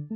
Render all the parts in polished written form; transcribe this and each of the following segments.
So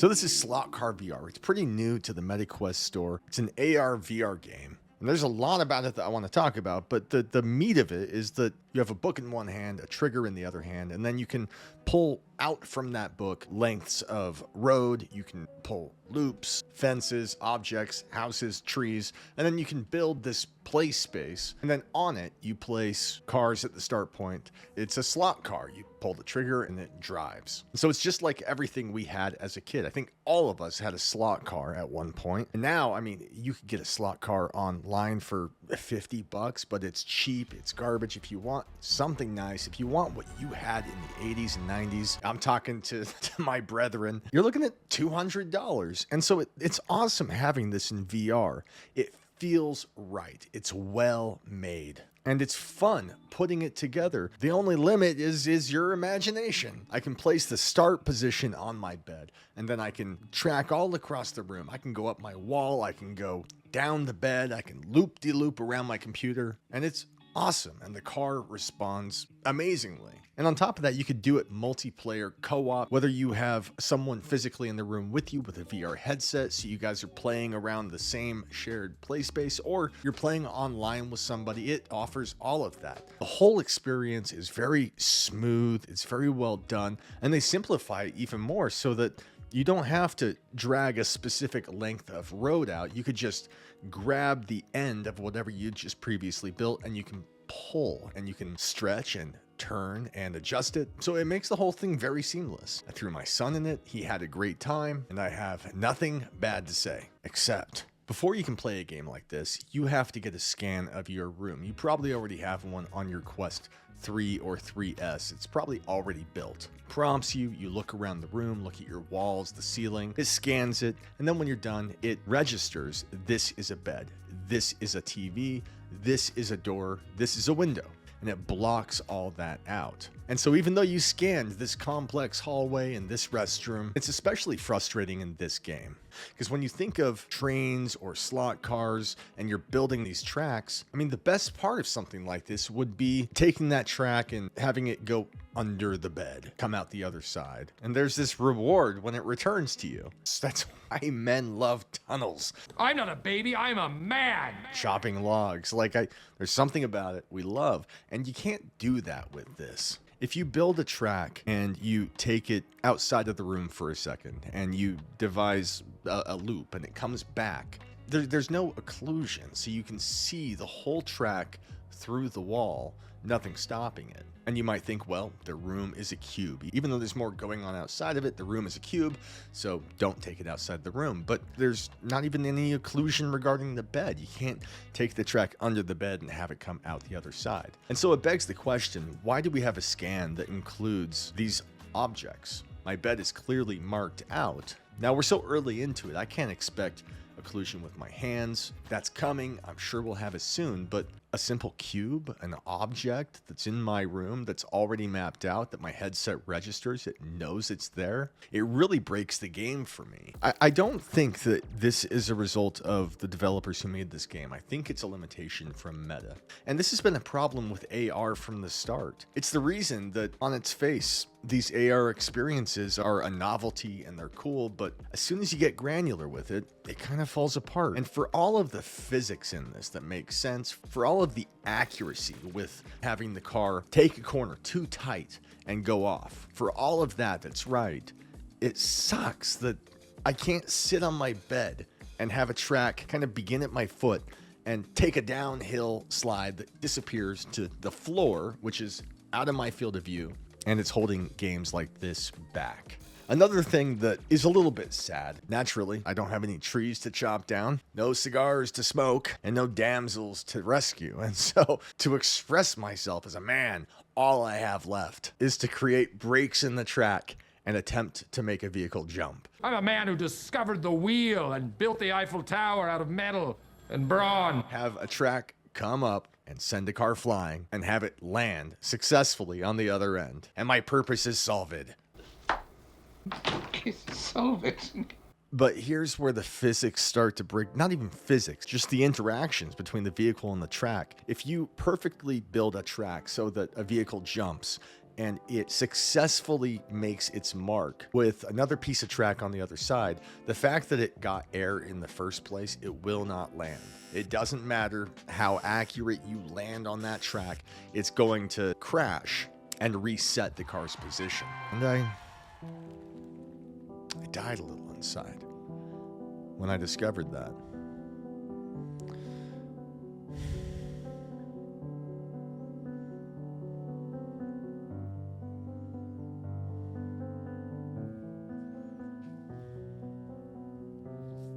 this is Slot Car VR. It's pretty new to the MetaQuest store. It's an AR VR game. And there's a lot about it that I want to talk about, but the meat of it is that you have a book in one hand, a trigger in the other hand, and then you can pull out from that book lengths of road. You can pull loops, fences, objects, houses, trees, and then you can build this play space. And then on it, you place cars at the start point. It's a slot car. You pull the trigger and it drives. So it's just like everything we had as a kid. I think all of us had a slot car at one point. And now, I mean, you could get a slot car online for $50, but it's cheap. It's garbage. If you want something nice, if you want what you had in the 80s and 90s, I'm talking to my brethren, you're looking at $200. And so it's awesome having this in VR. It feels right. It's well made. And it's fun putting it together. The only limit is your imagination. I can place the start position on my bed, and then I can track all across the room. I can go up my wall. I can go down the bed. I can loop-de-loop around my computer, and it's awesome. And the car responds amazingly. And on top of that, you could do it multiplayer co-op, whether you have someone physically in the room with you with a VR headset, so you guys are playing around the same shared play space, or you're playing online with somebody. It offers all of that. The whole experience is very smooth. It's very well done. And they simplify it even more so that you don't have to drag a specific length of road out. You could just grab the end of whatever you just previously built, and you can pull and you can stretch and turn and adjust it. So it makes the whole thing very seamless. I threw my son in it. He had a great time, and I have nothing bad to say, except before you can play a game like this, you have to get a scan of your room. You probably already have one on your Quest 3 or 3S. It's probably already built. Prompts you, you look around the room, look at your walls, the ceiling, it scans it, and then when you're done, it registers this is a bed, this is a TV, this is a door, this is a window. And it blocks all that out. And so even though you scanned this complex hallway and this restroom, it's especially frustrating in this game. Because when you think of trains or slot cars and you're building these tracks, I mean, the best part of something like this would be taking that track and having it go under the bed, come out the other side. And there's this reward when it returns to you. That's why men love tunnels. I'm not a baby, I'm a man. Chopping logs. There's something about it we love. And you can't do that with this. If you build a track and you take it outside of the room for a second and you devise a loop and it comes back, there's no occlusion. So you can see the whole track through the wall, nothing stopping it. And you might think, well, the room is a cube. Even though there's more going on outside of it, the room is a cube, so don't take it outside the room. But there's not even any occlusion regarding the bed. You can't take the track under the bed and have it come out the other side. And so it begs the question, why do we have a scan that includes these objects? My bed is clearly marked out. Now, we're so early into it, I can't expect occlusion with my hands. That's coming. I'm sure we'll have it soon, but a simple cube, an object that's in my room that's already mapped out, that my headset registers, it knows it's there. It really breaks the game for me. I don't think that this is a result of the developers who made this game. I think it's a limitation from Meta. And this has been a problem with AR from the start. It's the reason that on its face, these AR experiences are a novelty and they're cool, but as soon as you get granular with it, it kind of falls apart. And for all of the physics in this that makes sense, for all of the accuracy with having the car take a corner too tight and go off, for all of that that's right, it sucks that I can't sit on my bed and have a track kind of begin at my foot and take a downhill slide that disappears to the floor, which is out of my field of view, and it's holding games like this back. Another thing that is a little bit sad, naturally, I don't have any trees to chop down, no cigars to smoke, and no damsels to rescue. And so to express myself as a man, all I have left is to create breaks in the track and attempt to make a vehicle jump. I'm a man who discovered the wheel and built the Eiffel Tower out of metal and brawn. Have a track come up and send a car flying and have it land successfully on the other end. And my purpose is solved. Solve it. But here's where the physics start to break. Not even physics, just the interactions between the vehicle and the track. If you perfectly build a track so that a vehicle jumps and it successfully makes its mark with another piece of track on the other side, the fact that it got air in the first place, it will not land. It doesn't matter how accurate you land on that track, it's going to crash and reset the car's position. And I died a little inside when I discovered that.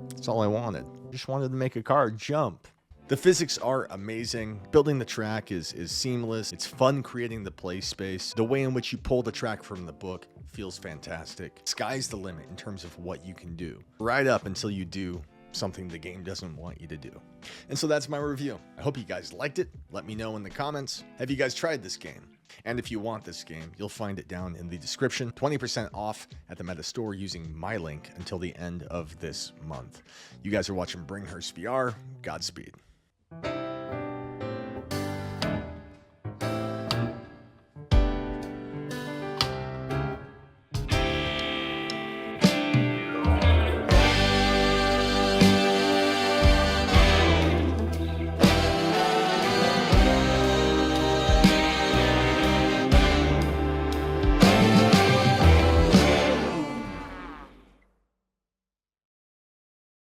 That's all I wanted. Just wanted to make a car jump. The physics are amazing. Building the track is seamless. It's fun creating the play space. The way in which you pull the track from the book feels fantastic. Sky's the limit in terms of what you can do. Right up until you do something the game doesn't want you to do. And so that's my review. I hope you guys liked it. Let me know in the comments. Have you guys tried this game? And if you want this game, you'll find it down in the description. 20% off at the Meta Store using my link until the end of this month. You guys are watching Bringhurst VR. Godspeed.